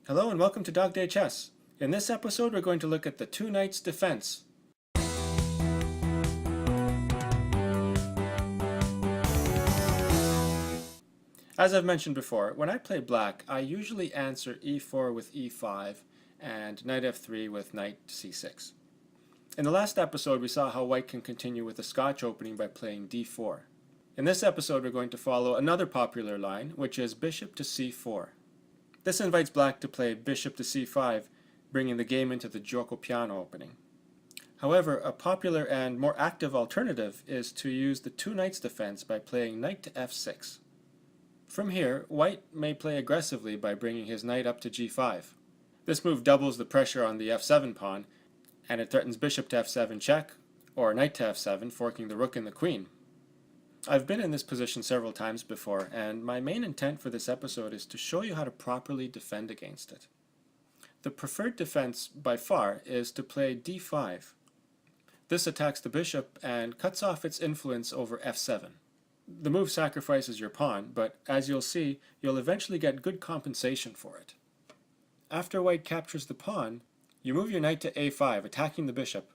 Hello and welcome to Dog Day Chess. In this episode we're going to look at the two knights defense. As I've mentioned before, when I play black I usually answer e4 with e5 and knight f3 with knight c6. In the last episode we saw how white can continue with a Scotch opening by playing d4. In this episode we're going to follow another popular line, which is bishop to c4. This invites black to play bishop to c5, bringing the game into the Giuoco Piano opening. However, a popular and more active alternative is to use the two knights defense by playing knight to f6. From here, white may play aggressively by bringing his knight up to g5. This move doubles the pressure on the f7 pawn, and it threatens bishop to f7 check, or knight to f7, forking the rook and the queen. I've been in this position several times before, and my main intent for this episode is to show you how to properly defend against it. The preferred defense, by far, is to play d5. This attacks the bishop and cuts off its influence over f7. The move sacrifices your pawn, but as you'll see, you'll eventually get good compensation for it. After white captures the pawn, you move your knight to a5, attacking the bishop.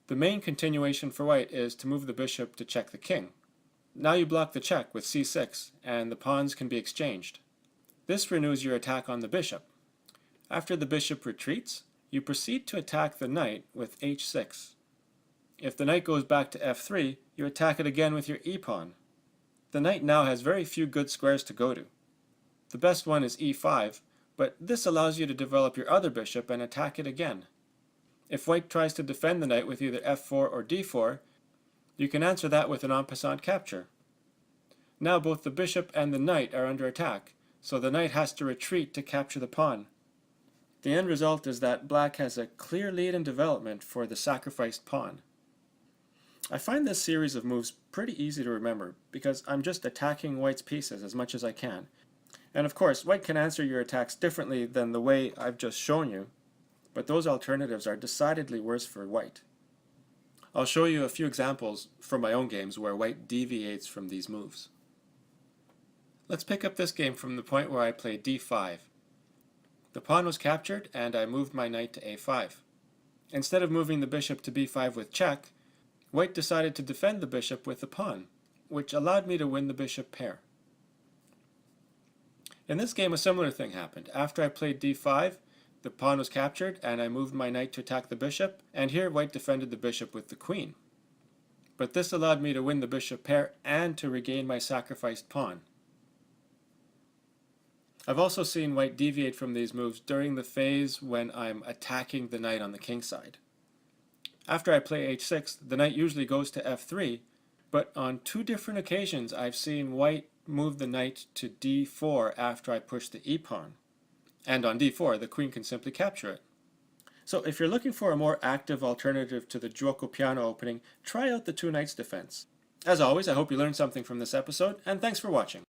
The main continuation for white is to move the bishop to check the king. Now you block the check with c6, and the pawns can be exchanged. This renews your attack on the bishop. After the bishop retreats, you proceed to attack the knight with h6. If the knight goes back to f3, you attack it again with your e-pawn. The knight now has very few good squares to go to. The best one is e5, but this allows you to develop your other bishop and attack it again. If white tries to defend the knight with either f4 or d4, you can answer that with an en passant capture. Now both the bishop and the knight are under attack, so the knight has to retreat to capture the pawn. The end result is that black has a clear lead in development for the sacrificed pawn. I find this series of moves pretty easy to remember because I'm just attacking white's pieces as much as I can. And of course, white can answer your attacks differently than the way I've just shown you, but those alternatives are decidedly worse for white. I'll show you a few examples from my own games where white deviates from these moves. Let's pick up this game from the point where I played d5. The pawn was captured and I moved my knight to a5. Instead of moving the bishop to b5 with check, white decided to defend the bishop with the pawn, which allowed me to win the bishop pair. In this game a similar thing happened. After I played d5, the pawn was captured and I moved my knight to attack the bishop, and here white defended the bishop with the queen. But this allowed me to win the bishop pair and to regain my sacrificed pawn. I've also seen white deviate from these moves during the phase when I'm attacking the knight on the king side. After I play h6, the knight usually goes to f3, but on two different occasions I've seen white move the knight to d4 after I push the e-pawn. And on d4, the queen can simply capture it. So if you're looking for a more active alternative to the Giuoco Piano opening, try out the two knights defense. As always, I hope you learned something from this episode, and thanks for watching.